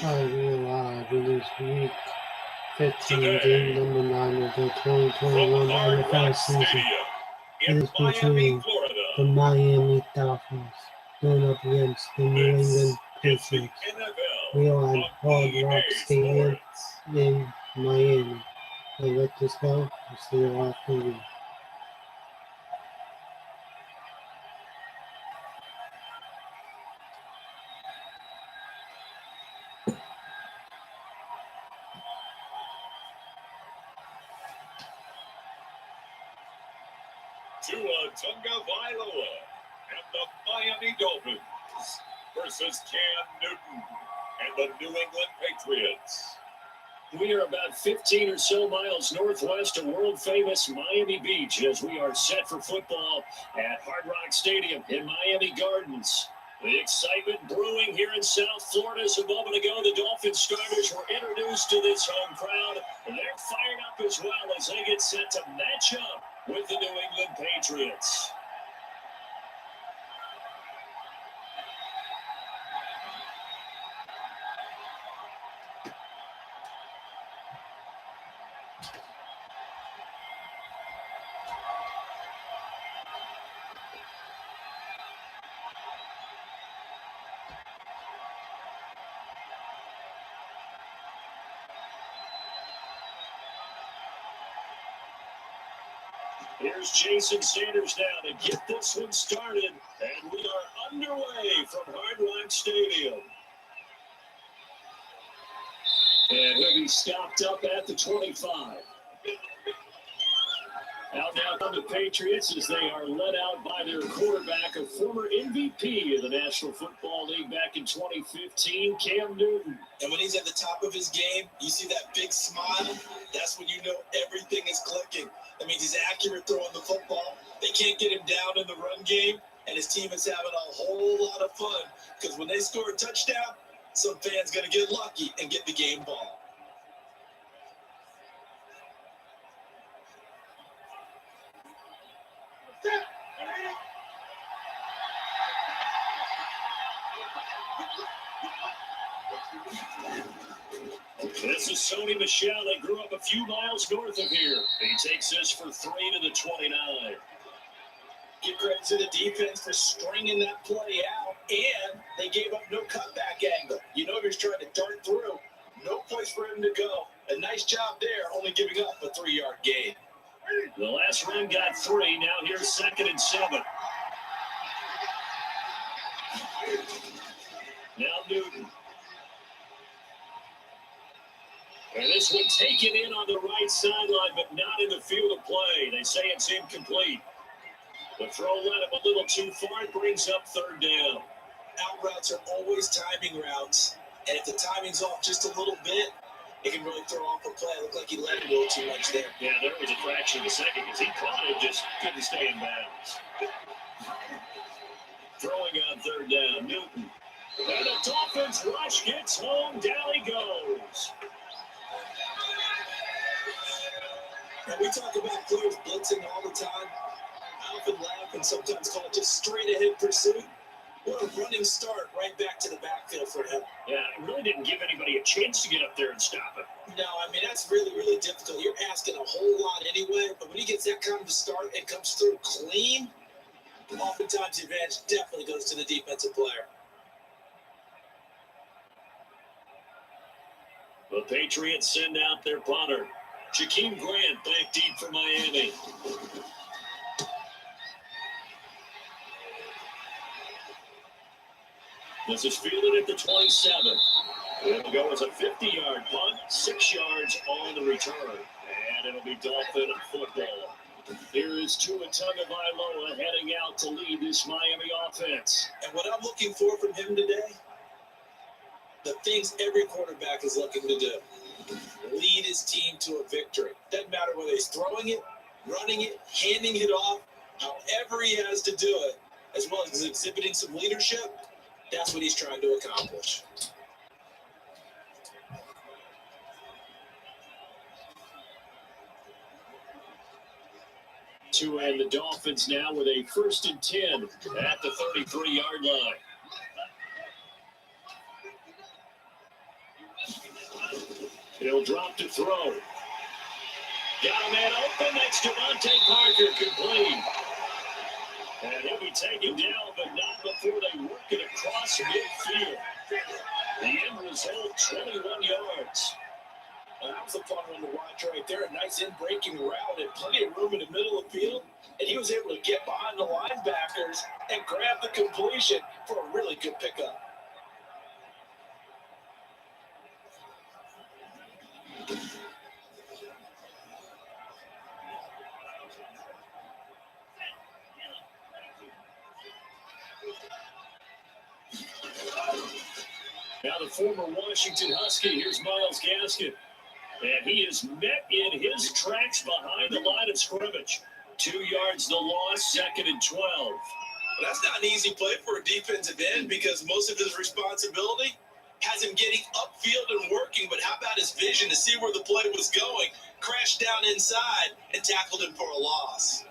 I will live in this week 15, game number 9 of the 2021 NFL season. It is between the Miami Dolphins going up against the New England Patriots. We are at Hard Rock Stadium in Miami. So let this go. We'll see you after the week. Tua Tagovailoa and the Miami Dolphins versus Cam Newton and the New England Patriots. We are about 15 or so miles northwest of world-famous Miami Beach as we are set for football at Hard Rock Stadium in Miami Gardens. The excitement brewing here in South Florida. As a moment ago, the Dolphins starters were introduced to this home crowd. They're fired up as well as they get set to match up with the New England Patriots. Here's Jason Sanders now to get this one started, and we are underway from Hard Rock Stadium. And he'll be stopped up at the 25. Out now come the Patriots as they are led out by their quarterback, a former MVP of the National Football League back in 2015, Cam Newton. And when he's at the top of his game, you see that big smile, that's when you know everything is clicking. That means he's accurate throwing the football. They can't get him down in the run game, and his team is having a whole lot of fun because when they score a touchdown, some fan's going to get lucky and get the game ball. This is Sony Michel. They grew up a few miles north of here. He takes this for 3 to the 29. Give credit to the defense for stringing that play out, and they gave up no cutback angle. You know he was trying to dart through. No place for him to go. A nice job there, only giving up a 3-yard gain. The last run got 3. Now here's 2nd and 7. Now Newton. And this one taken in on the right sideline, but not in the field of play. They say it's incomplete. The throw led him a little too far. It brings up 3rd down. Out routes are always timing routes, and if the timing's off just a little bit, it can really throw off a play. It looked like he let him go too much there. Yeah, there was a fraction of a second because he caught it, just couldn't stay in bounds. Throwing on 3rd down, Newton. And the Dolphins rush gets home. Down he goes. And we talk about players blitzing all the time. I often laugh and sometimes call it just straight-ahead pursuit. What a running start right back to the backfield for him. Yeah, it really didn't give anybody a chance to get up there and stop it. No, I mean, that's really, really difficult. You're asking a whole lot anyway, but when he gets that kind of a start and comes through clean, oftentimes the advantage definitely goes to the defensive player. The Patriots send out their punter. Jakeem Grant back deep for Miami. This is fielded at the 27. It'll go as a 50-yard punt, 6 yards on the return. And it'll be Dolphin football. Here is Tua Tagovailoa heading out to lead this Miami offense. And what I'm looking for from him today, the things every quarterback is looking to do. Lead his team to a victory. Doesn't matter whether he's throwing it, running it, handing it off, however he has to do it, as well as exhibiting some leadership, that's what he's trying to accomplish. Tua and the Dolphins now with a 1st and 10 at the 33-yard line. He'll drop to throw. Got a man open. That's Devontae Parker, complete. And he'll be taken down, but not before they work it across midfield. The end result, 21 yards. Well, that was a fun one to watch right there. A nice in-breaking route and plenty of room in the middle of the field. And he was able to get behind the linebackers and grab the completion for a really good pickup. Now the former Washington Husky, here's Myles Gaskin. And he is met in his tracks behind the line of scrimmage. 2 yards the loss, 2nd and 12. Well, that's not an easy play for a defensive end because most of his responsibility has him getting upfield and working. But how about his vision to see where the play was going? Crashed down inside and tackled him for a loss.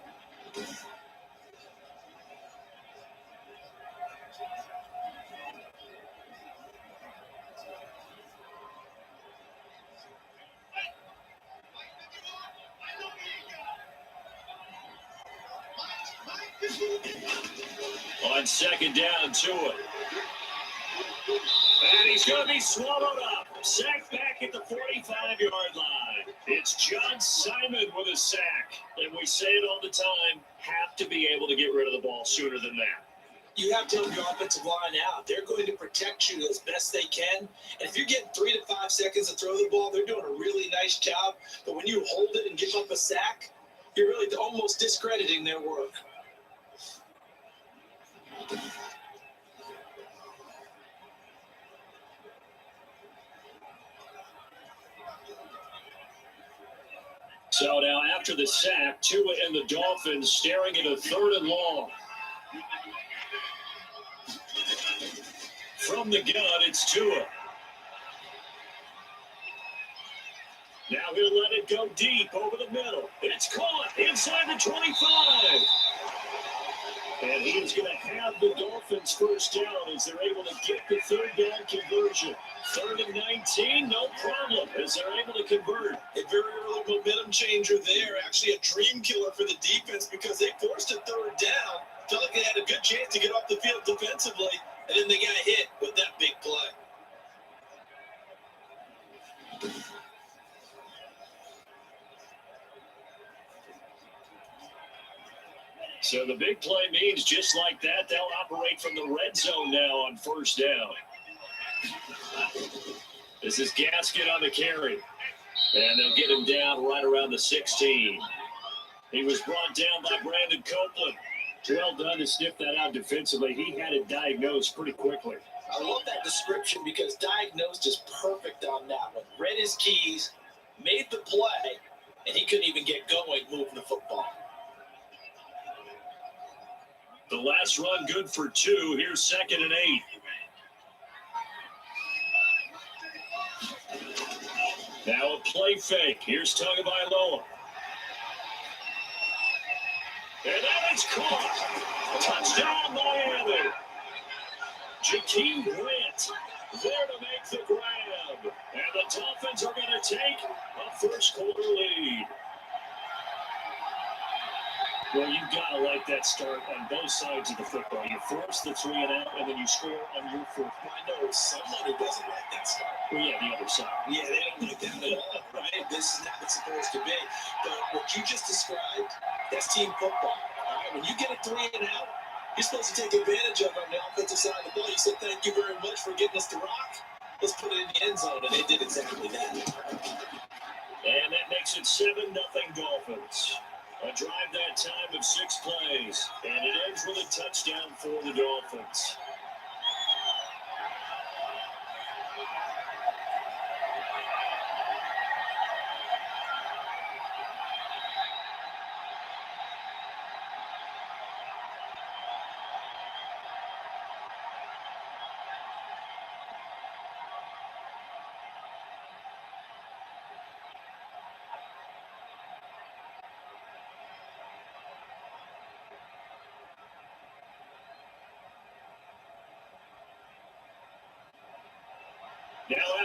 On 2nd down, Tua. And he's going to be swallowed up. Sacked back at the 45-yard line. It's John Simon with a sack. And we say it all the time, have to be able to get rid of the ball sooner than that. You have to help your offensive line out. They're going to protect you as best they can. And if you're getting 3 to 5 seconds to throw the ball, they're doing a really nice job. But when you hold it and give up a sack, you're really almost discrediting their work. So now after the sack, Tua and the Dolphins staring at a 3rd and long. From the gun, it's Tua. Now he'll let it go deep over the middle. It's caught inside the 25. And he's going to have the Dolphins first down as they're able to get the 3rd down conversion. 3rd and 19, no problem, as they're able to convert. A very early momentum changer there. Actually a dream killer for the defense because they forced a 3rd down. Felt like they had a good chance to get off the field defensively, and then they got hit with that big play. So the big play means just like that, they'll operate from the red zone now on 1st down. This is Gaskin on the carry. And they'll get him down right around the 16. He was brought down by Brandon Copeland. Well done to sniff that out defensively. He had it diagnosed pretty quickly. I love that description because diagnosed is perfect on that one. Read his keys, made the play, and he couldn't even get going moving the football. The last run good for 2. Here's 2nd and 8. Now a play fake. Here's Tagovailoa. And that is caught. Touchdown, Miami. Jakeem Grant there to make the grab. And the Dolphins are going to take a 1st quarter lead. Well, you've got to like that start on both sides of the football. You force the 3 and out, and then you score on your 4th. I know someone who doesn't like that start. Well, yeah, the other side. Yeah, they don't like that at all, right? This is not what it's supposed to be. But what you just described, that's team football. All right? When you get a 3 and out, you're supposed to take advantage of it on the offensive side of the ball. You said, thank you very much for getting us to rock. Let's put it in the end zone, and they did exactly that. And that makes it 7-0 Dolphins. A drive that time of 6 plays, and it ends with a touchdown for the Dolphins.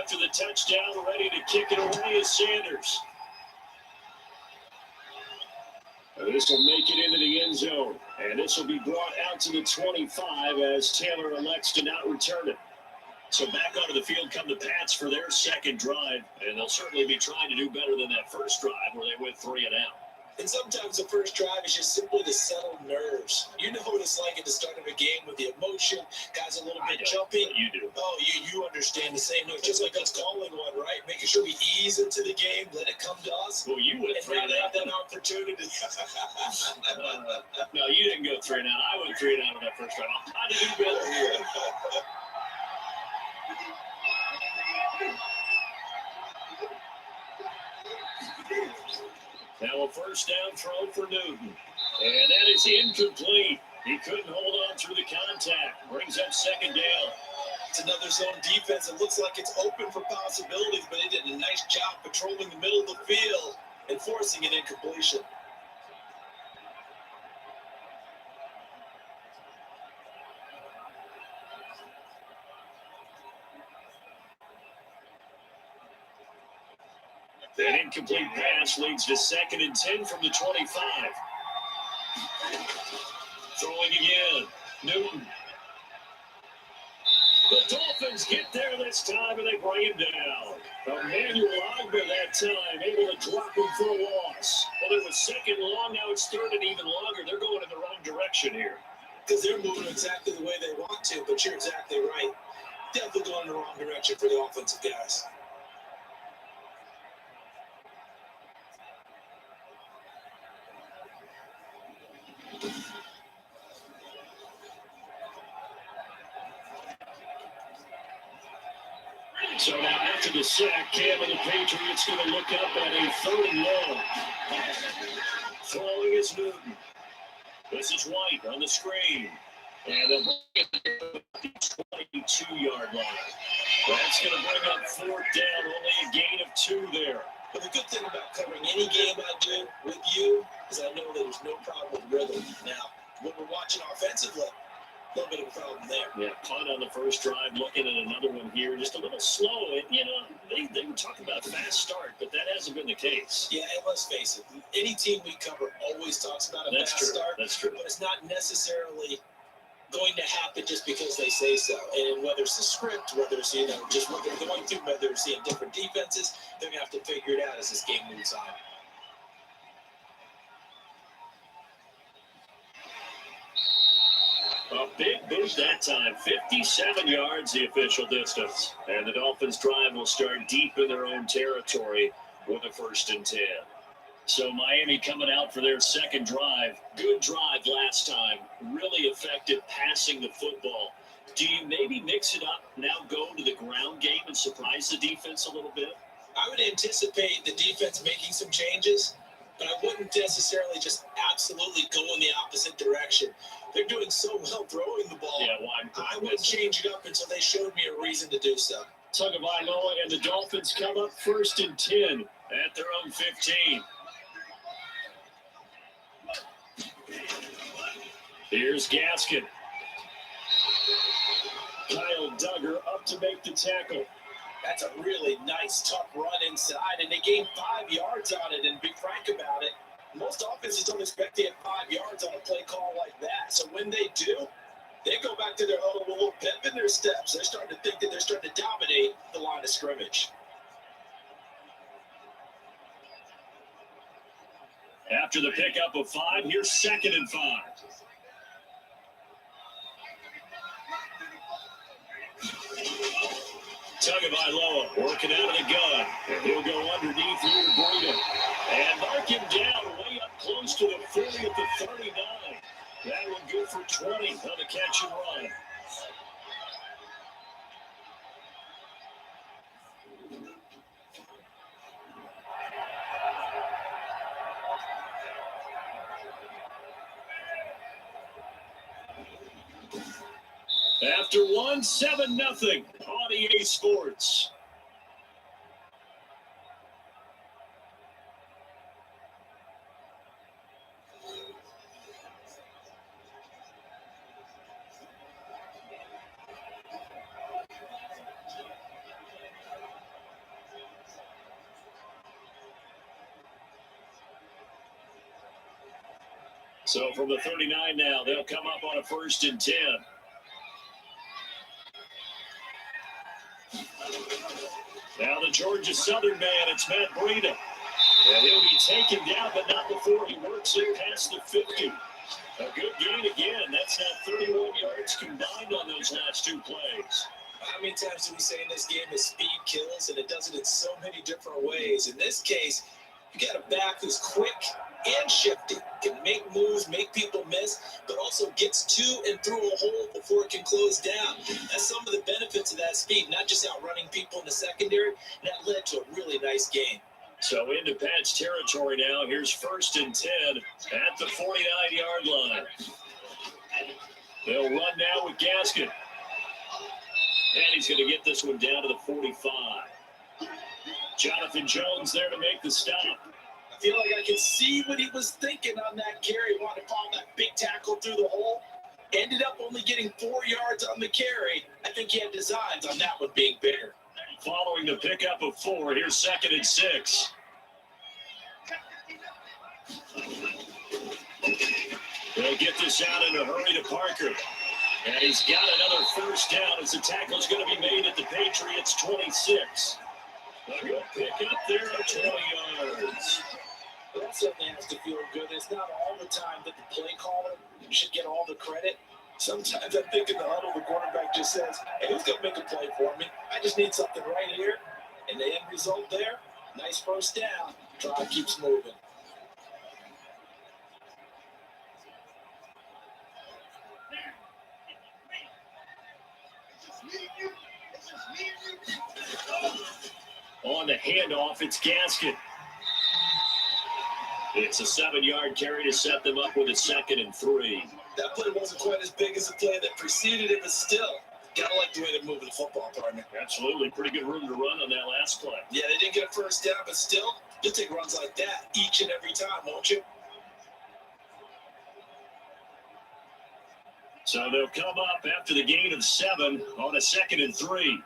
after the touchdown, ready to kick it away is Sanders. This will make it into the end zone, and this will be brought out to the 25 as Taylor elects to not return it. So back onto the field come the Pats for their second drive, and they'll certainly be trying to do better than that first drive where they went 3 and out. And sometimes the first drive is just simply to settle nerves. You know what it's like at the start of a game with the emotion, guys a little bit jumpy. You do. Oh, you understand the same. No, just like us calling one, right? Making sure we ease into the game, let it come to us. Well, you went 3 and out. That opportunity. No, you didn't go 3 and out. I went 3 and out on that first drive. How did you do better here? Now a first down throw for Newton. And that is incomplete. He couldn't hold on through the contact. Brings up second down. It's another zone defense. It looks like it's open for possibilities, but they did a nice job patrolling the middle of the field and forcing an incompletion. That incomplete pass leads to 2nd and 10 from the 25. Throwing again. Newton. The Dolphins get there this time, and they bring him down. Emmanuel Ogba that time, able to drop him for a loss. Well, it was 2nd and long, now it's 3rd and even longer. They're going in the wrong direction here. Because they're moving exactly the way they want to, but you're exactly right. Definitely going in the wrong direction for the offensive guys. So now after the sack, Cam and the Patriots going to look up at a 3rd and long. Throwing is Newton. This is White on the screen. And they'll bring it to the 22-yard line. That's going to bring up 4th down, only a gain of 2 there. But the good thing about covering any game I do with you is I know that there's no problem with rhythm. Now, when we're watching offensively, a little bit of a problem there. Yeah, punt on the first drive, looking at another one here, just a little slow. And, you know, they were talking about a fast start, but that hasn't been the case. Yeah, and let's face it, any team we cover always talks about a fast start. That's true. But it's not necessarily going to happen just because they say so. And whether it's the script, whether it's, you know, just what they're going through, whether it's in different defenses, they're going to have to figure it out as this game moves on. A big boost that time, 57 yards the official distance. And the Dolphins drive will start deep in their own territory with a 1st and 10. So Miami coming out for their second drive. Good drive last time. Really effective passing the football. Do you maybe mix it up, now go to the ground game and surprise the defense a little bit? I would anticipate the defense making some changes, but I wouldn't necessarily just absolutely go in the opposite direction. They're doing so well throwing the ball. Yeah, I wouldn't change it up until they showed me a reason to do so. Tagovailoa and the Dolphins come up 1st and 10 at their own 15. Here's Gaskin. Kyle Duggar up to make the tackle. That's a really nice, tough run inside, and they gained 5 yards on it. And be frank about it, most offenses don't expect to get 5 yards on a play call like that. So when they do, they go back to their huddle with a little pep in their steps. They're starting to think that they're starting to dominate the line of scrimmage. After the pickup of 5, here's 2nd and 5. Tagovailoa working out of the gun. He'll go underneath here to Breida. And mark him down way up close to the 40 at the 39. That one good for 20 on the catch and run. After 1, 7-0 on EA Sports. So from the 39 now, they'll come up on a 1st and 10. Now the Georgia Southern man, it's Matt Breida. And he'll be taken down, but not before he works it past the 50. A good gain again. That's now 31 yards combined on those last 2 plays. How many times do we say in this game that speed kills, and it does it in so many different ways? In this case, you got a back who's quick and shifty, can make moves, make people miss, but also gets to and through a hole before it can close down. That's some of the benefits of that speed, not just outrunning people in the secondary. That led to a really nice game. So into Pat's territory now. Here's 1st and 10 at the 49-yard line. They'll run now with Gaskin. And he's going to get this one down to the 45. Jonathan Jones there to make the stop. I feel like I can see what he was thinking on that carry. Wanted to follow that big tackle through the hole. Ended up only getting 4 yards on the carry. I think he had designs on that one being bigger. Following the pickup of 4, here's 2nd and 6. They'll get this out in a hurry to Parker. And he's got another 1st down as the tackle's going to be made at the Patriots' 26. A good pick up there of 20 yards. That certainly has to feel good. It's not all the time that the play caller should get all the credit. Sometimes I think in the huddle, the quarterback just says, hey, who's going to make a play for me? I just need something right here. And the end result there, nice 1st down. Drive keeps moving. On the handoff, it's Gaskin. It's a 7-yard carry to set them up with a 2nd and 3. That play wasn't quite as big as the play that preceded it, but still, gotta like the way they're moving the football, partner. Absolutely. Pretty good room to run on that last play. Yeah, they didn't get a 1st down, but still, you'll take runs like that each and every time, won't you? So they'll come up after the gain of 7 on a 2nd and 3.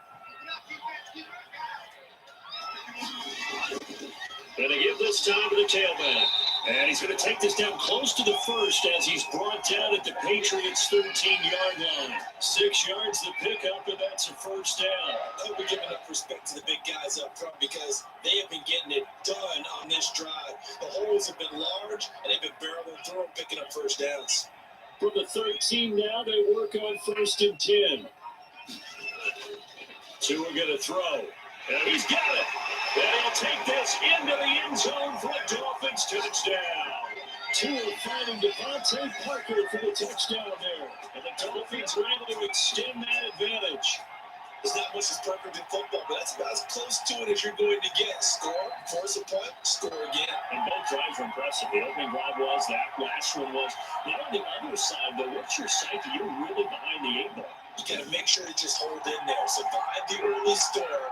And they give this time to the tailback. And he's going to take this down close to the 1st as he's brought down at the Patriots' 13-yard line. 6 yards to pick up, and that's a 1st down. I hope we're giving up respect to the big guys up front because they have been getting it done on this drive. The holes have been large, and they've been barreling through them, picking up 1st downs. From the 13 now, they work on 1st and 10. 2 are going to throw. And he's got it. And he'll take this into the end zone for a Dolphins touchdown. 2 finding Devontae Parker for the touchdown there. And the Dolphins were able to extend that advantage. There's not much that's perfect in football, but that's about as close to it as you're going to get. Score, force a punt, score again. And both drives were impressive. The opening drive was, that last one was. Now on the other side, though, what's your psyche? You're really behind the 8 ball. You got to make sure to just hold in there. Survive the early score,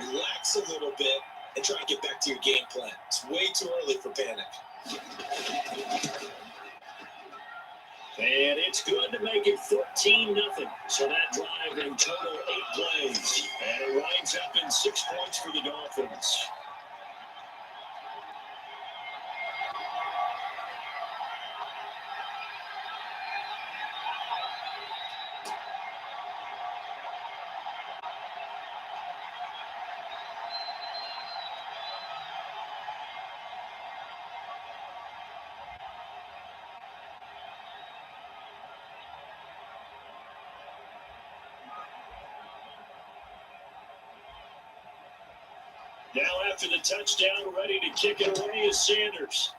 relax a little bit, and try and get back to your game plan. It's way too early for panic. And it's good to make it 14-0. So that drive in total 8 plays. And it winds up in 6 points for the Dolphins. Now after the touchdown, ready to kick it away is Sanders.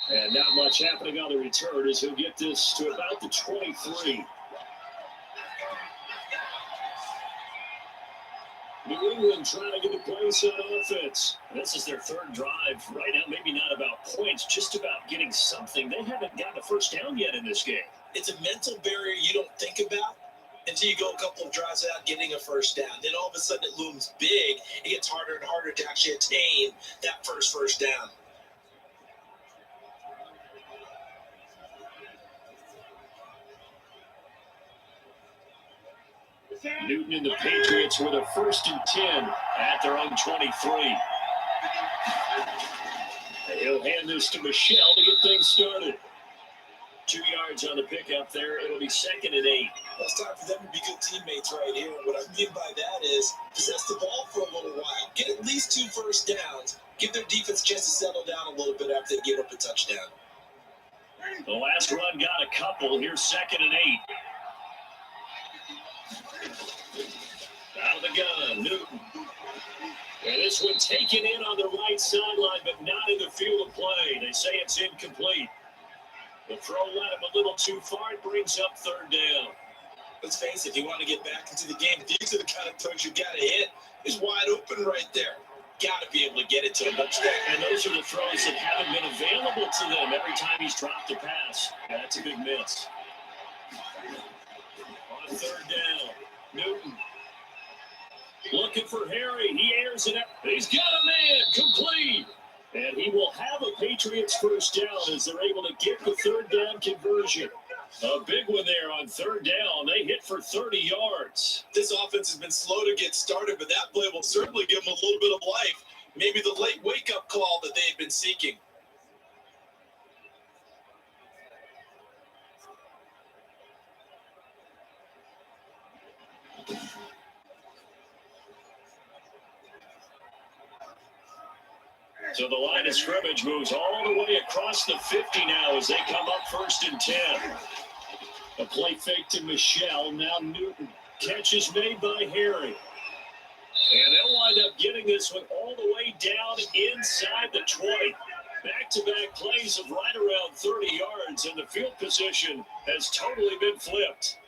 And not much happening on the return as he'll get this to about the 23. New England trying to get a place on offense. This is their 3rd drive. Right now, maybe not about points, just about getting something. They haven't gotten a 1st down yet in this game. It's a mental barrier you don't think about until you go a couple of drives without getting a 1st down. Then all of a sudden it looms big. It gets harder and harder to actually attain that first down. Newton and the Patriots with a 1st and 10 at their own 23. And he'll hand this to Michelle to get things started. 2 yards on the pickup there. It'll be 2nd and 8. Well, it's time for them to be good teammates right here. And what I mean by that is possess the ball for a little while. Get at least 2 first downs. Give their defense a chance to settle down a little bit after they give up a touchdown. The last run got a couple. Here's 2nd and 8. Out of the gun, Newton. And this one taken in on the right sideline, but not in the field of play. They say it's incomplete. The throw led him a little too far. It brings up 3rd down. Let's face it, if you want to get back into the game, these are the kind of throws you got to hit. It's wide open right there. Got to be able to get it to him. And those are the throws that haven't been available to them every time he's dropped a pass. Yeah, that's a big miss. On 3rd down, Newton. Looking for Harry. He airs it up. He's got a man. Complete. And he will have a Patriots first down as they're able to get the 3rd down conversion. A big one there on 3rd down. They hit for 30 yards. This offense has been slow to get started, but that play will certainly give them a little bit of life. Maybe the late wake-up call that they had been seeking. So the line of scrimmage moves all the way across the 50 now as they come up 1st and 10. A play fake to Michelle. Now Newton. Catch is made by Harry. And they'll wind up getting this one all the way down inside the 20. Back-to-back plays of right around 30 yards, and the field position has totally been flipped.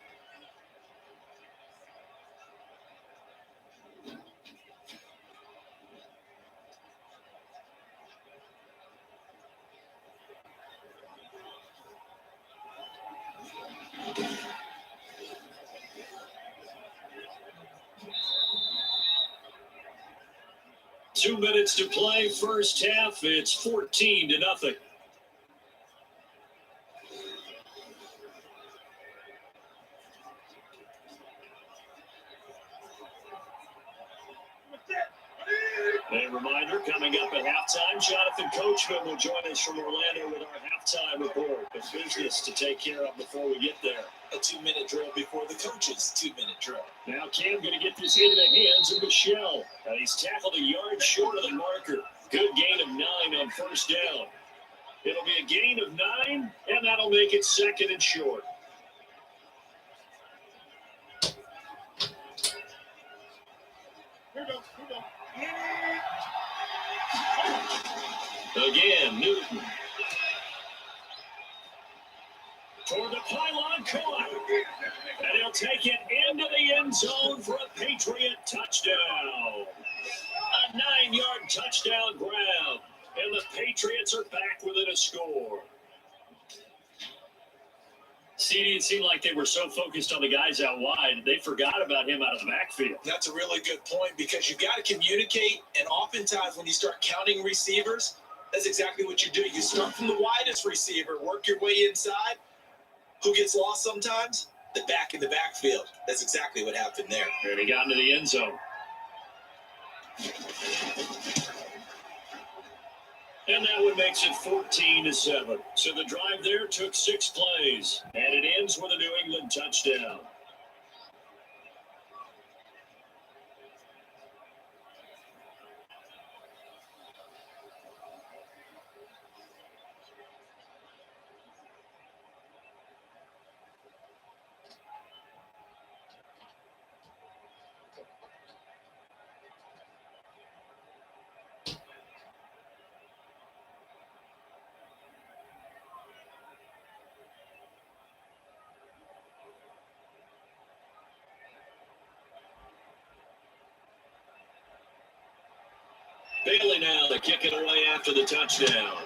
Two minutes to play, first half. It's 14-0. A reminder, coming up at halftime, Jonathan Coachman will join us from Orlando with our halftime report. A business to take care of before we get there. A 2-minute drill before the coach's 2-minute drill. Now Cam going to get this into the hands of Michelle. He's tackled a yard short of the marker. Good gain of 9 on first down. It'll be a gain of 9, and that'll make it 2nd and short. Again, Newton. Toward the pylon, caught. And he'll take it into the end zone for a Patriot touchdown. A 9-yard touchdown grab. And the Patriots are back within a score. CD, it seemed like they were so focused on the guys out wide, they forgot about him out of the backfield. That's a really good point because you've got to communicate, and oftentimes when you start counting receivers, that's exactly what you do. You start from the widest receiver, work your way inside. Who gets lost sometimes? The back in the backfield. That's exactly what happened there. And he got into the end zone. And that one makes it 14-7. So the drive there took 6 plays, and it ends with a New England touchdown. Bailey now to kick it away after the touchdown.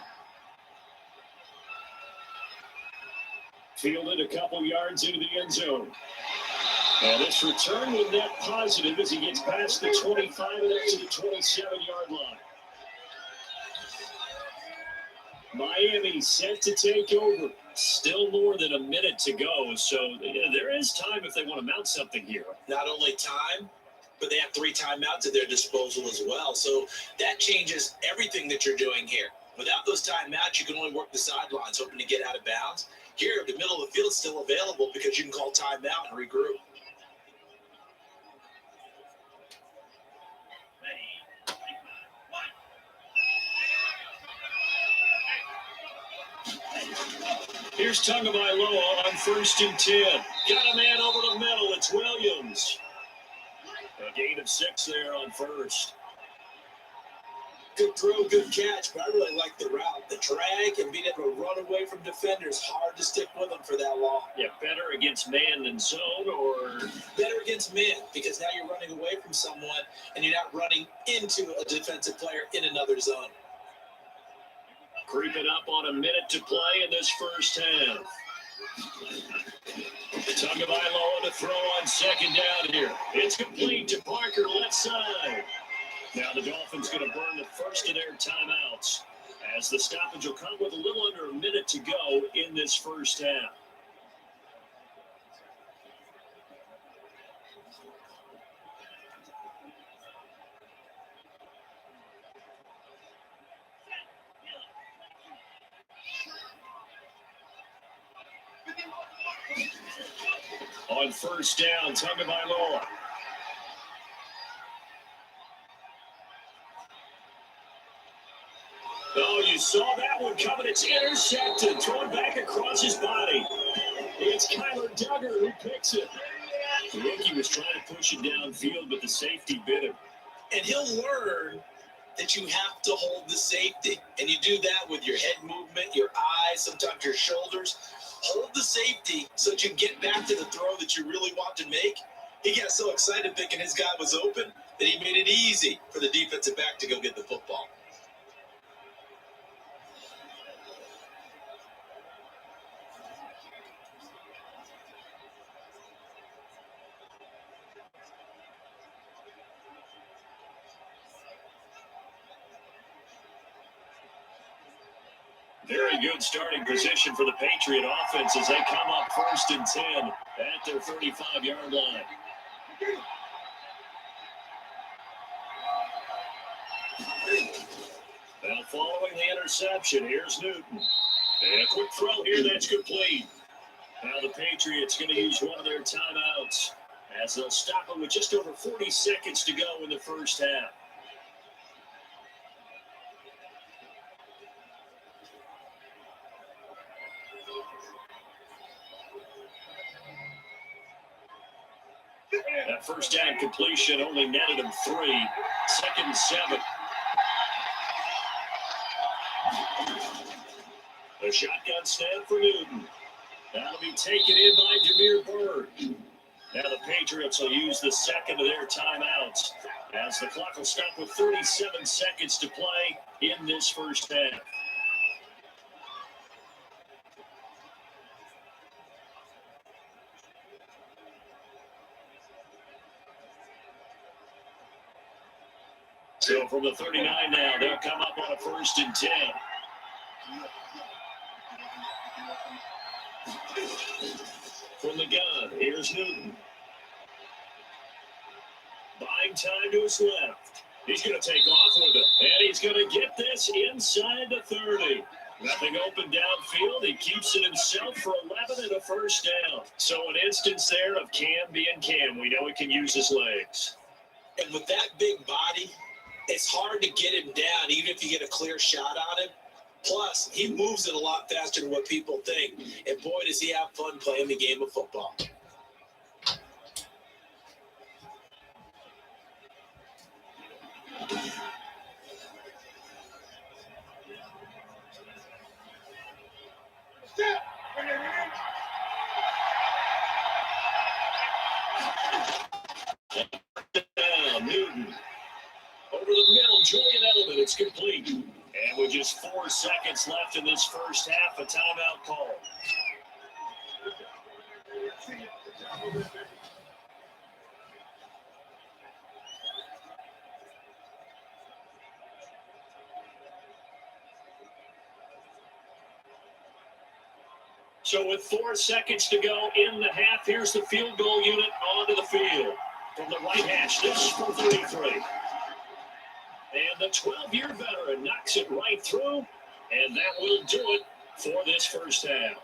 Fielded a couple yards into the end zone. And this return was net positive as he gets past the 25 and up to the 27-yard line. Miami set to take over. Still more than a minute to go, so there is time if they want to mount something here. Not only time, but they have 3 timeouts at their disposal as well. So that changes everything that you're doing here. Without those timeouts, you can only work the sidelines, hoping to get out of bounds. Here, the middle of the field is still available because you can call timeout and regroup. Here's Tagovailoa on 1st and 10. Got a man over the middle. It's Williams. A gain of 6 there on 1st. Good throw, good catch, but I really like the route. The drag and being able to run away from defenders, hard to stick with them for that long. Yeah, better against man than zone, or? Better against man, because now you're running away from someone and you're not running into a defensive player in another zone. Creeping up on a minute to play in this first half. Tagovailoa to throw on 2nd down here. It's complete to Parker, left side. Now the Dolphins going to burn the first of their timeouts, as the stoppage will come with a little under a minute to go in this first half. On 1st down, Tagovailoa. Oh, you saw that one coming. It's intercepted, thrown back across his body. It's Kyler Duggar who picks it. The rookie was trying to push it downfield, but the safety bit him. And he'll learn that you have to hold the safety. And you do that with your head movement, your eyes, sometimes your shoulders. Hold the safety so that you can get back to the throw that you really want to make. He got so excited thinking his guy was open that he made it easy for the defensive back to go get the football. Very good starting position for the Patriot offense as they come up 1st and 10 at their 35-yard line. Now following the interception, here's Newton. And a quick throw here that's complete. Now the Patriots going to use one of their timeouts as they'll stop them with just over 40 seconds to go in the first half. That first down completion only netted him 3. 2nd and 7. The shotgun snap for Newton. That'll be taken in by Jameer Byrd. Now the Patriots will use the second of their timeouts as the clock will stop with 37 seconds to play in this first half. So from the 39 now, they'll come up on a 1st and 10. From the gun, here's Newton. Buying time to his left. He's going to take off with it, and he's going to get this inside the 30. Nothing open downfield. He keeps it himself for 11 and a first down. So an instance there of Cam being Cam. We know he can use his legs. And with that big body, it's hard to get him down, even if you get a clear shot on him. Plus, he moves it a lot faster than what people think. And boy, does he have fun playing the game of football. Newton. Over the middle, Julian Edelman. It's complete. And with just 4 seconds left in this first half, a timeout call. So with 4 seconds to go in the half, here's the field goal unit onto the field. From the right hash, this for 33. And the 12-year veteran knocks it right through, and that will do it for this first half.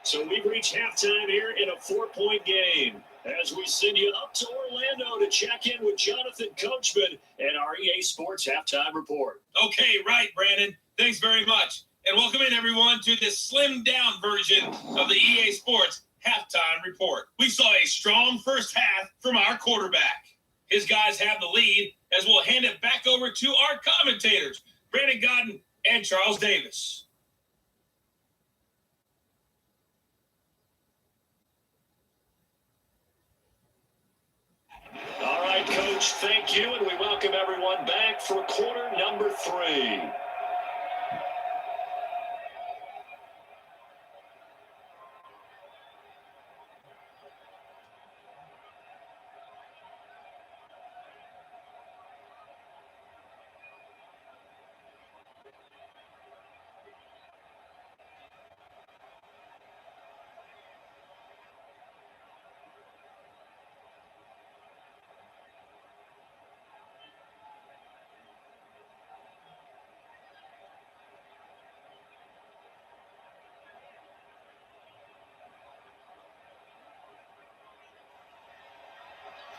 So we've reached halftime here in a 4-point game as we send you up to Orlando to check in with Jonathan Coachman and our EA Sports Halftime Report. Okay, right, Brandon. Thanks very much. And welcome in, everyone, to this slimmed-down version of the EA Sports Halftime Report. We saw a strong first half from our quarterback. His guys have the lead as we'll hand it back over to our commentators, Brandon Godden and Charles Davis. All right, Coach, thank you, and we welcome everyone back for quarter number 3.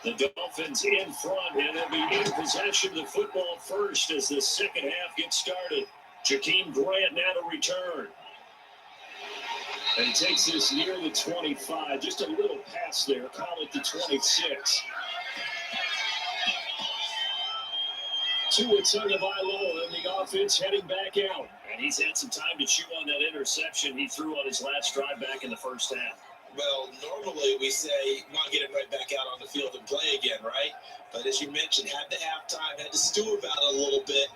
The Dolphins in front, and they'll be in possession of the football first as the second half gets started. Jakeem Grant now to return. And takes this near the 25. Just a little pass there. Call it the 26. Tua Tagovailoa in the offense heading back out. And he's had some time to chew on that interception he threw on his last drive back in the first half. Well, normally we say, want to get it right back out on the field and play again, right? But as you mentioned, had the halftime, had to stew about it a little bit.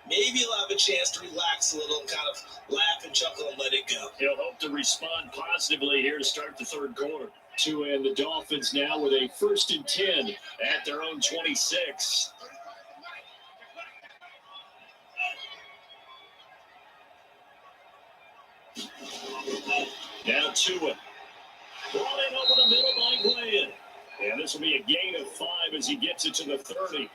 Maybe he'll have a chance to relax a little, kind of laugh and chuckle and let it go. He'll hope to respond positively here to start the third quarter. Tua and the Dolphins now with a 1st and 10 at their own 26. Now Tua. Brought in over the middle by Glenn. And this will be a gain of 5 as he gets it to the 30.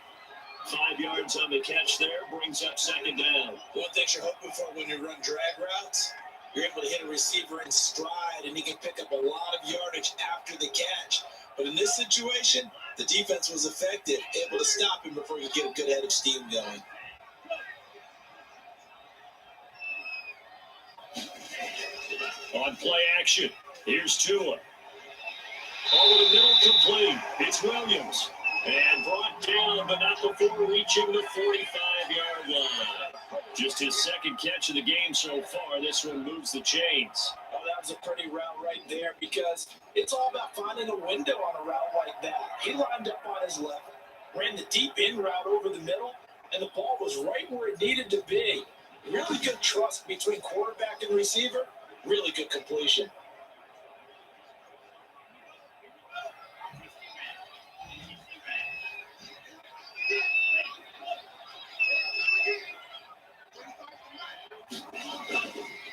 5 yards on the catch there, brings up second down. One thing you're hoping for when you run drag routes, you're able to hit a receiver in stride, and he can pick up a lot of yardage after the catch. But in this situation, the defense was effective, able to stop him before you get a good head of steam going. On play action, here's Tua. Over the middle, complete. It's Williams. And brought down, but not before reaching the 45-yard line. Just his second catch of the game so far. This one moves the chains. Oh, that was a pretty route right there because it's all about finding a window on a route like that. He lined up on his left, ran the deep in route over the middle, and the ball was right where it needed to be. Really good trust between quarterback and receiver. Really good completion.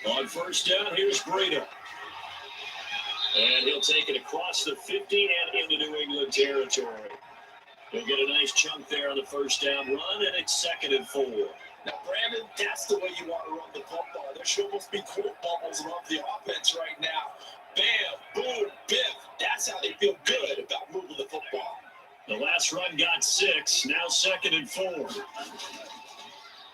On first down, here's Breida. And he'll take it across the 50 and into New England territory. He'll get a nice chunk there on the first down run, and it's 2nd and 4. Now, Brandon, that's the way you want to run the football. There should almost be quote bubbles above the offense right now. Bam, boom, biff. That's how they feel good about moving the football. The last run got 6, now 2nd and 4.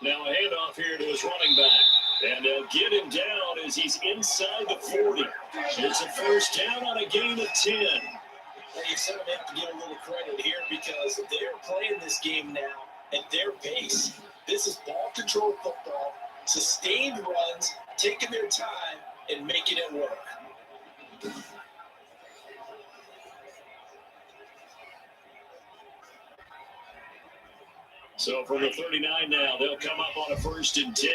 Now a handoff here to his running back. And they'll get him down as he's inside the 40. It's a first down on a gain of 10. Well, you certainly have to give a little credit here because they're playing this game now at their pace. This is ball control football, sustained runs, taking their time, and making it work. So from the 39 now, they'll come up on a 1st and 10.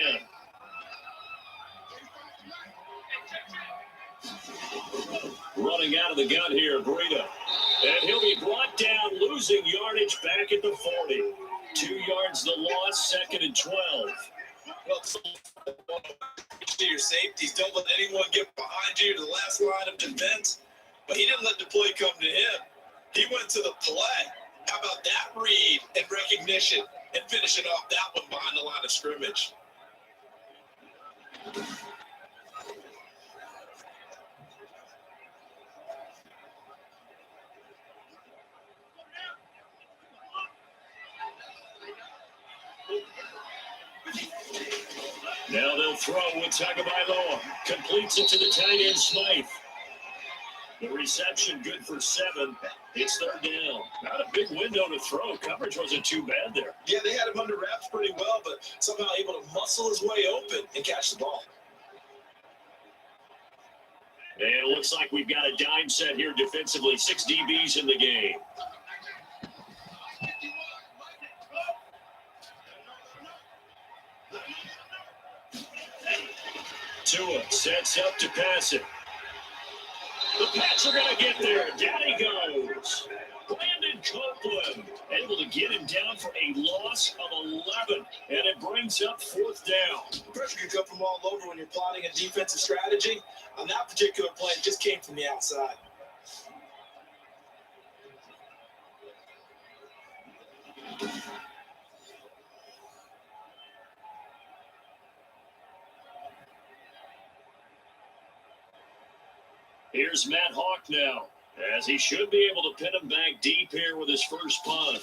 Running out of the gun here, Breida. And he'll be brought down, losing yardage back at the 40. 2 yards the loss, 2nd and 12. Well, to your safeties, don't let anyone get behind you to the last line of defense. But he didn't let the play come to him. He went to the play. How about that read and recognition and finishing off that one behind the line of scrimmage? Now they'll throw with Tagovailoa. Completes it to the tight end, Smythe. The reception good for 7. It's third down. Not a big window to throw. Coverage wasn't too bad there. Yeah, they had him under wraps pretty well, but somehow able to muscle his way open and catch the ball. And it looks like we've got a dime set here defensively. 6 DBs in the game. Tua sets up to pass it. The Pats are going to get there. Down he goes. Brandon Copeland able to get him down for a loss of 11. And it brings up fourth down. Pressure can come from all over when you're plotting a defensive strategy. On that particular play, it just came from the outside. Here's Matt Hawk now, as he should be able to pin him back deep here with his first punt.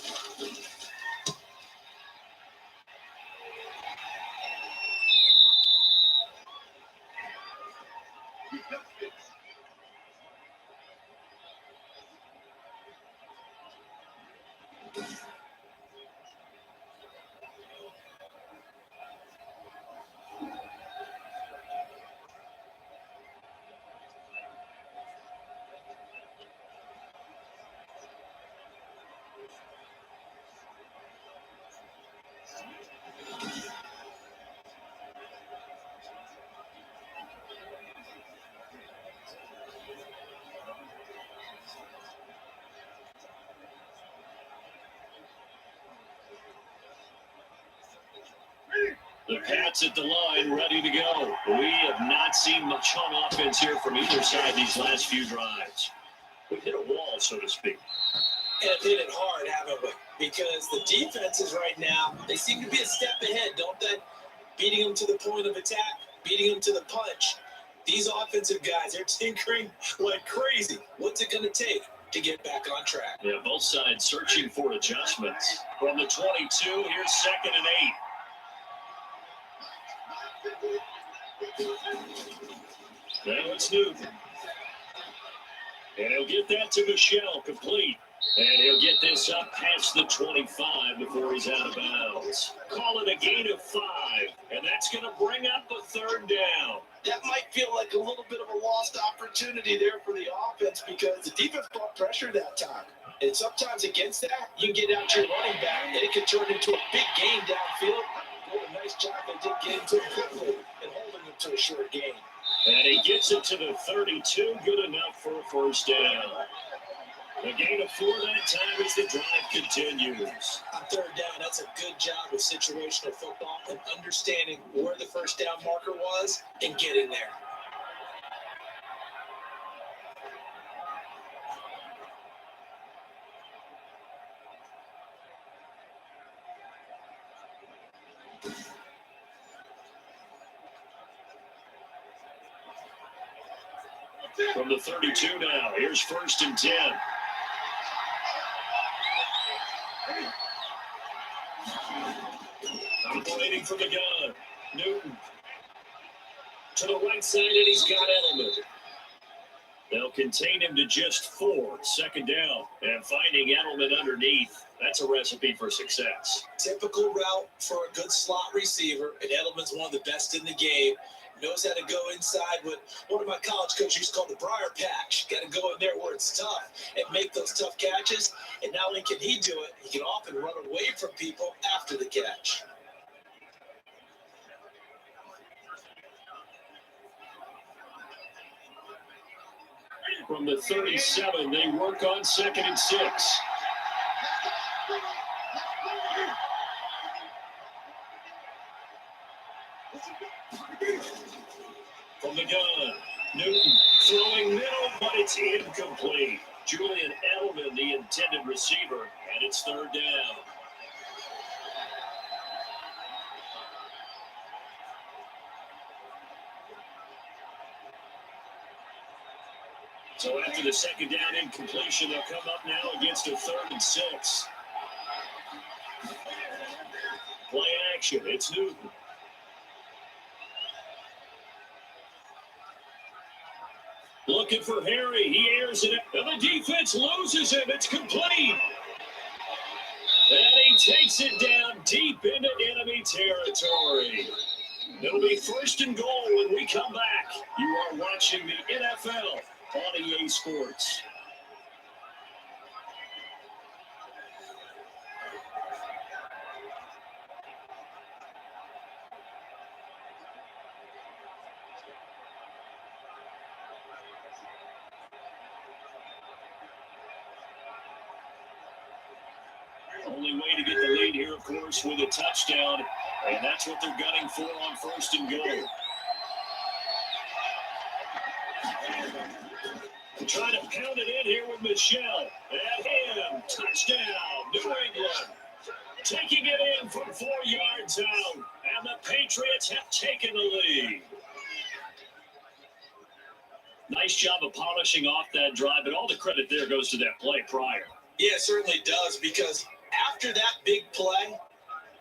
The Pats at the line, ready to go. We have not seen much on offense here from either side these last few drives. We hit a wall, so to speak. And hit it hard, haven't we? Because the defenses right now, they seem to be a step ahead, don't they? Beating them to the point of attack, beating them to the punch. These offensive guys, they're tinkering like crazy. What's it going to take to get back on track? Yeah, both sides searching for adjustments. From the 22, here's 2nd and 8. Now it's Newton. And he'll get that to Michelle, complete. And he'll get this up past the 25 before he's out of bounds. Call it a gain of 5. And that's going to bring up a third down. That might feel like a little bit of a lost opportunity there for the offense because the defense brought pressure that time. And sometimes against that, you get out your running back, and it can turn into a big gain downfield. What a nice job they did getting to it quickly and holding him to a short gain. And he gets it to the 32, good enough for a first down. A gain of 4 that time as the drive continues. On third down, that's a good job of situational football and understanding where the first down marker was and getting there. From the 32 now, here's 1st and 10. Operating from the gun, Newton. To the right side, and he's got Edelman. They'll contain him to just 4, 2nd down. And finding Edelman underneath, that's a recipe for success. Typical route for a good slot receiver, and Edelman's one of the best in the game. Knows how to go inside what one of my college coaches used to call the briar patch. Got to go in there where it's tough and make those tough catches. And not only can he do it, he can often run away from people after the catch. From the 37, they work on 2nd and 6. From the gun, Newton throwing middle, but it's incomplete. Julian Edelman, the intended receiver, and it's third down. So after the second down incompletion, they'll come up now against a 3rd and 6. Play action. It's Newton. Looking for Harry. He airs it, and the defense loses him. It's complete. And he takes it down deep into enemy territory. It'll be 1st and goal when we come back. You are watching the NFL on EA Sports. Only way to get the lead here, of course, with a touchdown, and that's what they're gunning for on 1st and goal. Trying to pound it in here with Michelle. At him, touchdown, New England. Taking it in from 4 yards out, and the Patriots have taken the lead. Nice job of polishing off that drive, but all the credit there goes to that play prior. Yeah, it certainly does, because after that big play,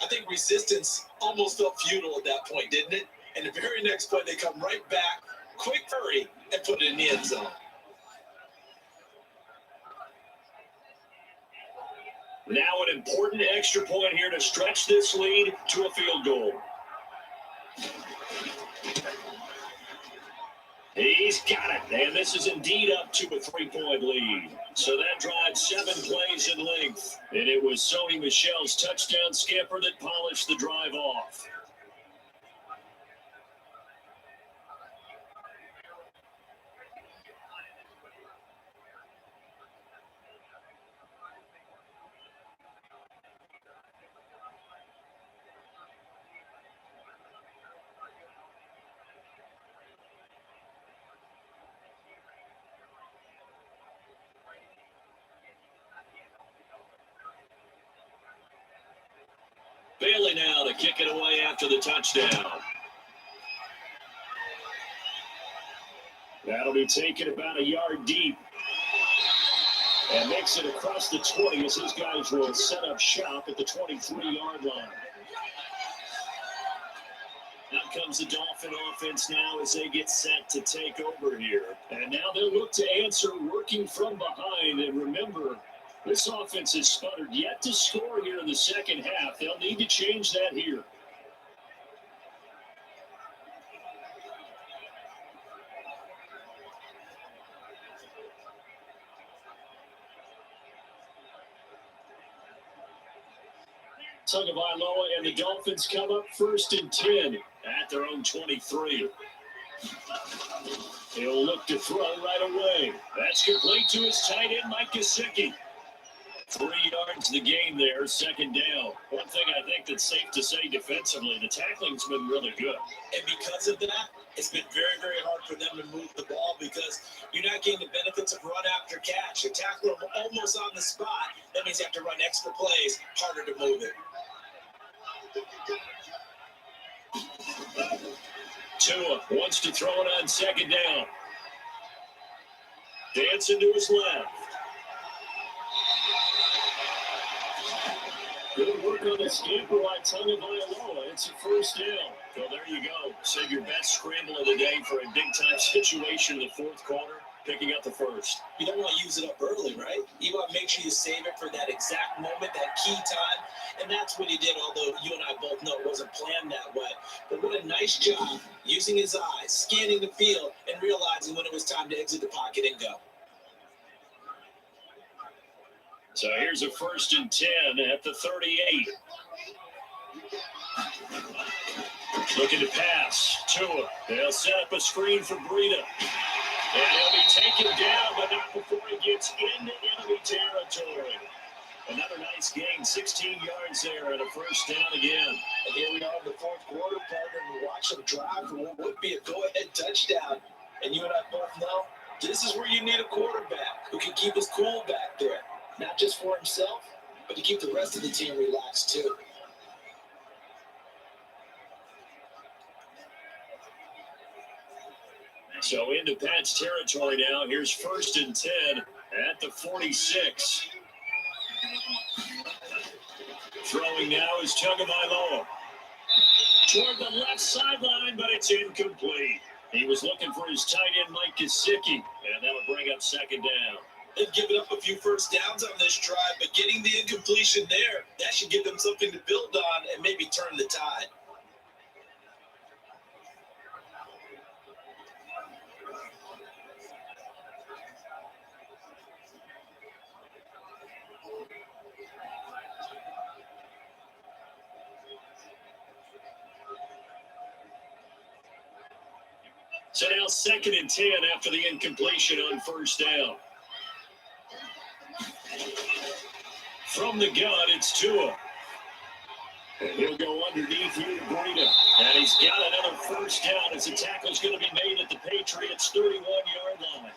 I think resistance almost felt futile at that point, didn't it? And the very next play, they come right back, quick hurry, and put it in the end zone. Now an important extra point here to stretch this lead to a field goal. He's got it, and this is indeed up to a 3-point lead. So that drives 7 plays in length, and it was Sony Michel's touchdown scamper that polished the drive off. Bailey now to kick it away after the touchdown. That'll be taken about a yard deep. And makes it across the 20 as his guys will set up shop at the 23-yard line. Out comes the Dolphin offense now as they get set to take over here. And now they'll look to answer working from behind. And remember, this offense has sputtered yet to score here in the second half. They'll need to change that here. Tagovailoa and the Dolphins come up 1st and 10 at their own 23. He'll look to throw right away. That's complete to his tight end, Mike Gesicki. 3 yards the game there, 2nd down. One thing I think that's safe to say defensively, the tackling's been really good. And because of that, it's been very, very hard for them to move the ball because you're not getting the benefits of run after catch. You tackle them almost on the spot. That means you have to run extra plays, harder to move it. Tua wants to throw it on 2nd down. Dancing to his left. Good work on the scamper by Tagovailoa. It's a 1st down. Well, there you go. Save your best scramble of the day for a big-time situation in the 4th quarter, picking up the 1st. You don't want to use it up early, right? You want to make sure you save it for that exact moment, that key time. And that's what he did, although you and I both know it wasn't planned that way. But what a nice job using his eyes, scanning the field, and realizing when it was time to exit the pocket and go. So here's a 1st and 10 at the 38. Looking to pass. Tua. They'll set up a screen for Breida. And he'll be taken down, but not before he gets into enemy territory. Another nice gain, 16 yards there, and a 1st down again. And here we are in the 4th quarter, partner. We watch them drive for what would be a go-ahead touchdown. And you and I both know This is where you need a quarterback who can keep his cool back there, not just for himself, but to keep the rest of the team relaxed too. So into Pat's territory now. Here's 1st and 10 at the 46. Throwing now is Tagovailoa. Toward the left sideline, but it's incomplete. He was looking for his tight end, Mike Gesicki, and that'll bring up 2nd down. They've given up a few first downs on this drive, but getting the incompletion there, that should give them something to build on and maybe turn the tide. So now 2nd and 10 after the incompletion on 1st down. From the gun, it's Tua. And he'll go underneath here to Breida. And he's got another 1st down as the tackle's going to be made at the Patriots' 31-yard line.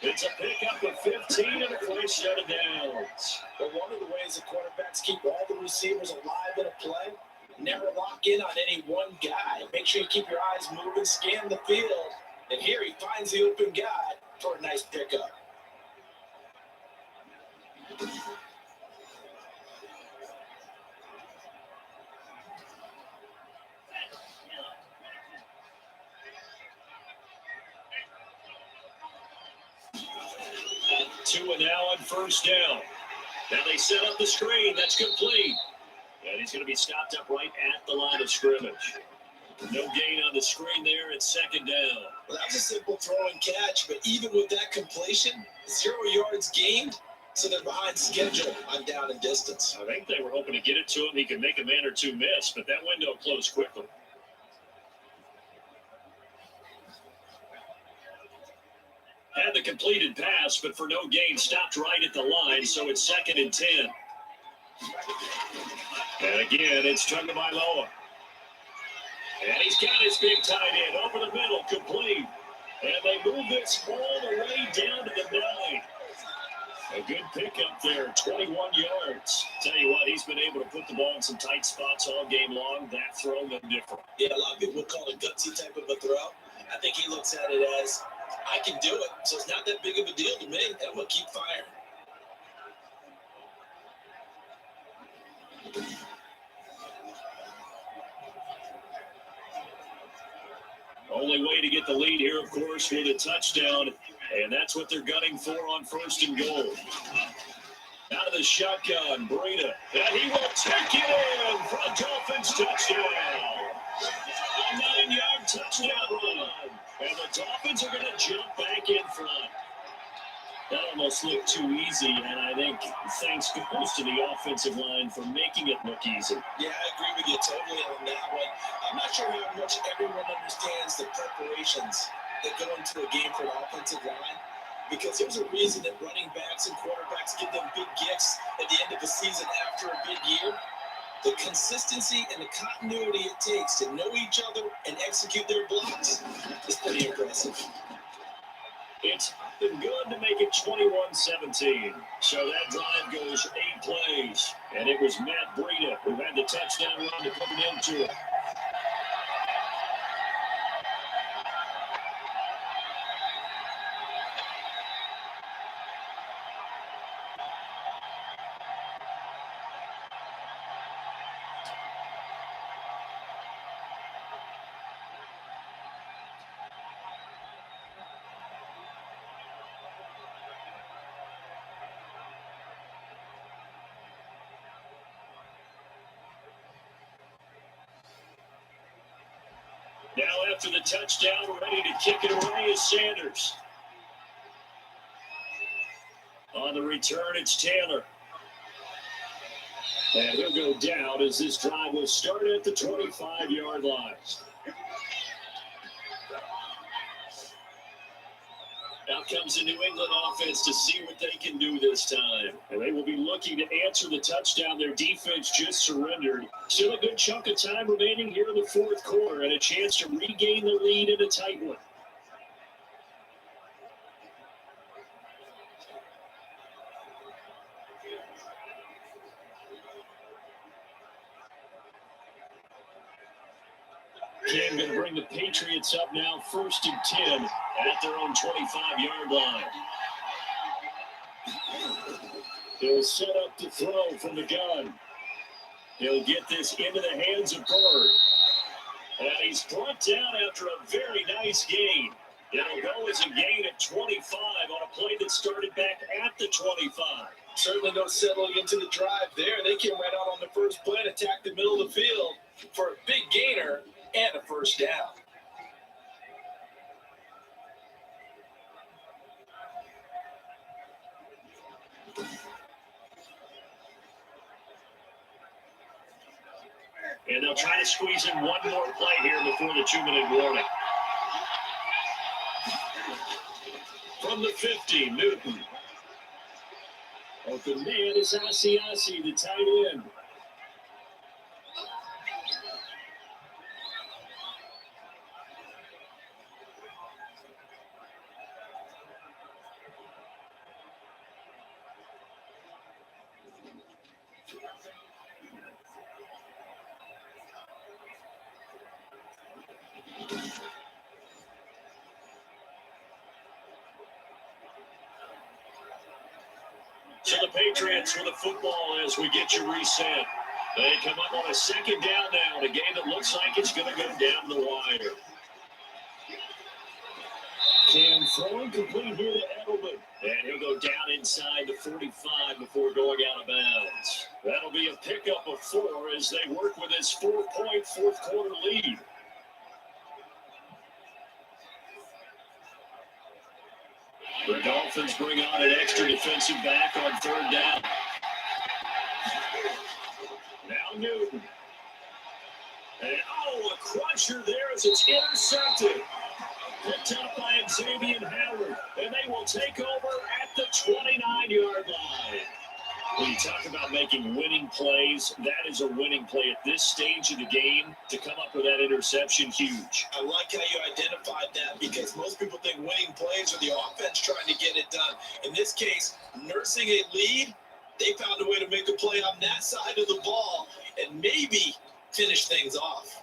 It's a pickup of 15 and a first set of downs. But one of the ways the quarterbacks keep all the receivers alive in a play, never lock in on any one guy. Make sure you keep your eyes moving, scan the field. And here he finds the open guy for a nice pickup. Tua now on 1st down. Now they set up the screen. That's complete. And he's going to be stopped up right at the line of scrimmage. No gain on the screen there. It's 2nd down. Well, that was a simple throw and catch, but even with that completion, 0 yards gained, so they're behind schedule on down and distance. I think they were hoping to get it to him. He could make a man or two miss, but that window closed quickly. Had the completed pass, but for no gain, stopped right at the line, so it's 2nd and 10. And again, it's Tagovailoa. And he's got his big tight end over the middle, complete. And they move this all the way down to the 9. A good pickup there, 21 yards. Tell you what, he's been able to put the ball in some tight spots all game long. That throw been different. Yeah, a lot of people would call it gutsy type of a throw. I think he looks at it as, I can do it, so it's not that big of a deal to me, and I'm going to keep firing. Only way to get the lead here, of course, with a touchdown, and that's what they're gunning for on 1st and goal. Out of the shotgun, Breida, and he will take it in for a Dolphins touchdown. A 9-yard touchdown run, and the Dolphins are going to jump back in front. That almost looked too easy, and I think thanks goes to the offensive line for making it look easy. Yeah, I agree with you totally on that one. I'm not sure how much everyone understands the preparations that go into a game for an offensive line, because there's a reason that running backs and quarterbacks get them big gifts at the end of the season after a big year. The consistency and the continuity it takes to know each other and execute their blocks is pretty impressive. It's been good to make it 21-17. So that drive goes 8 plays. And it was Matt Breida who had the touchdown run to put it into it. Now after the touchdown, ready to kick it away is Sanders. On the return, it's Taylor. And he'll go down as this drive will start at the 25-yard line. Out comes the New England offense to see what they can do this time. And they will be looking to answer the touchdown their defense just surrendered. Still a good chunk of time remaining here in the fourth quarter and a chance to regain the lead in a tight one. Cam going to bring the Patriots up now, 1st and 10 at their own 25-yard line. He'll set up to throw from the gun. He'll get this into the hands of Bird. And he's brought down after a very nice gain. It'll go as a gain at 25 on a play that started back at the 25. Certainly no settling into the drive there. They came right out on the first play and attacked the middle of the field for a big gainer and a first down. And they'll try to squeeze in one more play here before the 2-minute warning. From the 50, Newton. Open man is Asiasi, the tight end. So the Patriots with the football as we get you reset. They come up on a 2nd down now in a game that looks like it's going to go down the wire. Cam throwing complete here to Edelman. And he'll go down inside the 45 before going out of bounds. That'll be a pickup of 4 as they work with this 4-point fourth-quarter lead. The Dolphins bring on an extra defensive back on 3rd down. Now Newton. And a crusher there as it's intercepted. Picked up by Xavier Howard. And they will take over at the 29-yard line. When you talk about making winning plays, that is a winning play at this stage of the game. To come up with that interception, huge. I like how you identified that because most people think winning plays are the offense trying to get it done. In this case, nursing a lead, they found a way to make a play on that side of the ball and maybe finish things off.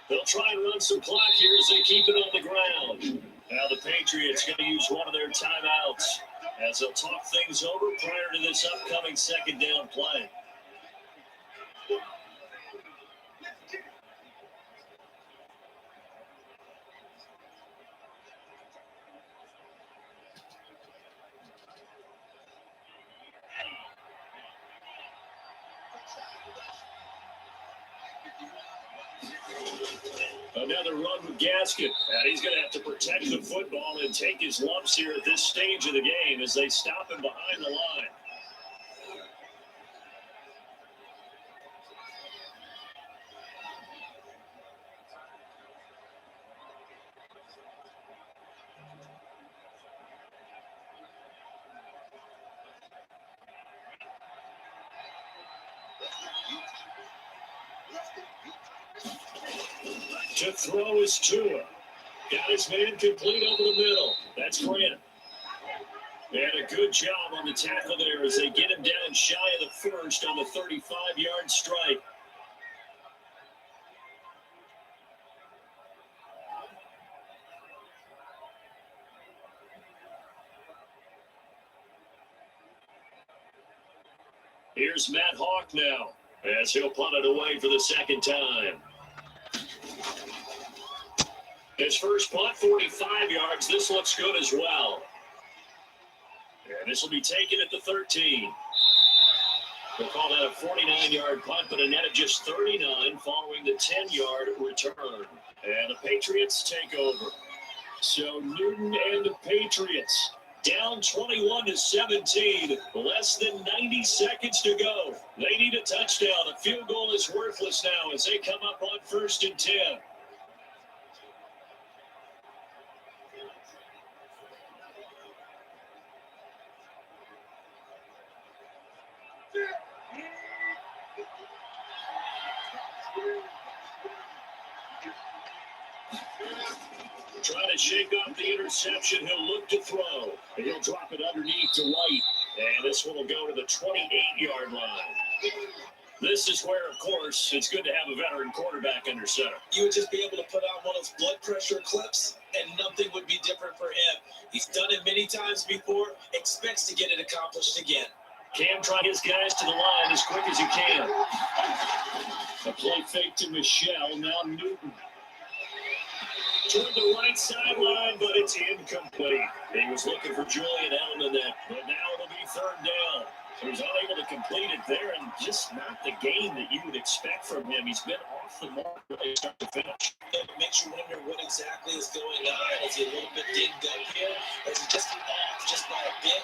They'll try and run some clock here as they keep it on the ground. Now the Patriots going to use one of their timeouts as they'll talk things over prior to this upcoming 2nd down play. Another run with Gaskin. And he's going to have to protect the football and take his lumps here at this stage of the game as they stop him behind the line. To throw is Tua. Got his man complete over the middle. That's Grant. And a good job on the tackle there as they get him down shy of the first on the 35-yard strike. Here's Matt Hawk now as he'll punt it away for the 2nd time. His first punt, 45 yards. This looks good as well. And this will be taken at the 13. We'll call that a 49-yard punt, but a net of just 39 following the 10-yard return. And the Patriots take over. So Newton and the Patriots down 21-17. Less than 90 seconds to go. They need a touchdown. A field goal is worthless now as they come up on 1st and 10. try to shake off the interception. He'll look to throw, and he'll drop it underneath to White. And this one will go to the 28-yard line. This is where, of course, it's good to have a veteran quarterback under center. You would just be able to put on one of those blood pressure clips, and nothing would be different for him. He's done it many times before, expects to get it accomplished again. Cam trying his guys to the line as quick as he can. A play fake to Michelle, now Newton. Toward the right sideline, but it's incomplete. He was looking for Julian Edelman there, but now it'll be third down. So he's unable to complete it there, and just not the game that you would expect from him. He's been off the mark really start to finish. It makes you wonder what exactly is going on. Is he a little bit dinged up here? Or is he just off just by a bit?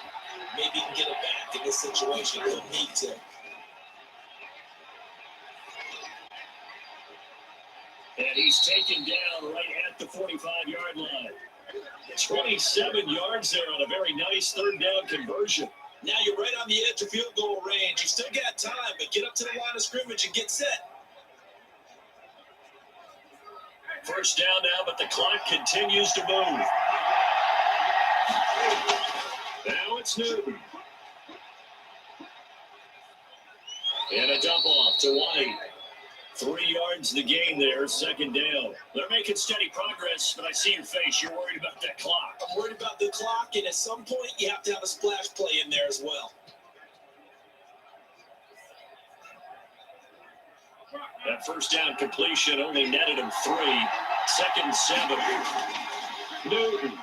Maybe he can get it back in this situation. He'll need to. And he's taken down right at the 45-yard line. 27 yards there on a very nice third down conversion. Now you're right on the edge of field goal range. You still got time, but get up to the line of scrimmage and get set. First down now, but the clock continues to move. Now it's Newton. And a dump off to White. 3 yards the gain there, second down. They're making steady progress, but I see your face. You're worried about that clock. I'm worried about the clock, and at some point, you have to have a splash play in there as well. That first down completion only netted him 3. 2nd and 7. Newton.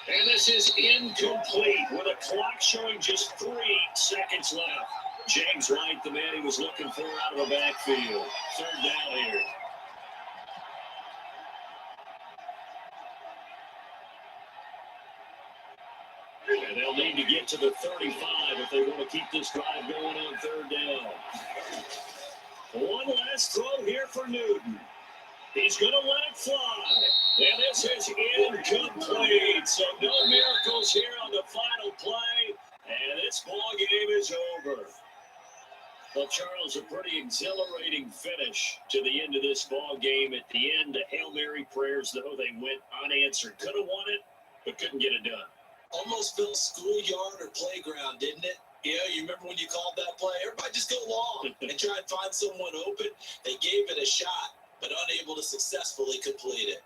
And this is incomplete with a clock showing just 3 seconds left. James White, the man he was looking for out of the backfield. Third down here. And they'll need to get to the 35 if they want to keep this drive going on third down. One last throw here for Newton. He's going to let it fly. And this is incomplete. So no miracles here on the final play. And this ball game is over. Well, Charles, a pretty exhilarating finish to the end of this ball game. At the end, the Hail Mary prayers, though, they went unanswered. Could have won it, but couldn't get it done. Almost felt schoolyard or playground, didn't it? Yeah, you remember when you called that play? Everybody just go long and try and find someone open. They gave it a shot, but unable to successfully complete it.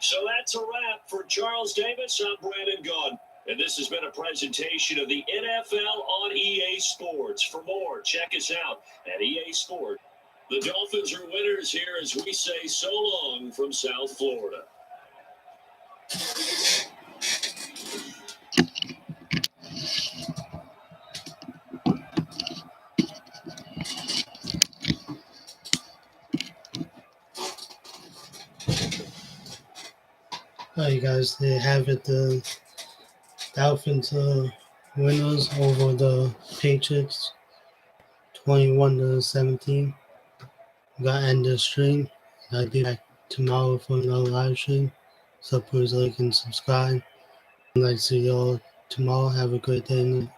So that's a wrap for Charles Davis. I'm Brandon Gaudin, and this has been a presentation of the NFL on EA Sports. For more, check us out at EA Sports. The Dolphins are winners here as we say so long from South Florida. All right, guys, they have it. The Dolphins winners over the Patriots, 21-17. Got to end the stream. I'll be back tomorrow for another live stream. So please like and subscribe. I'd like to see y'all tomorrow. Have a great day.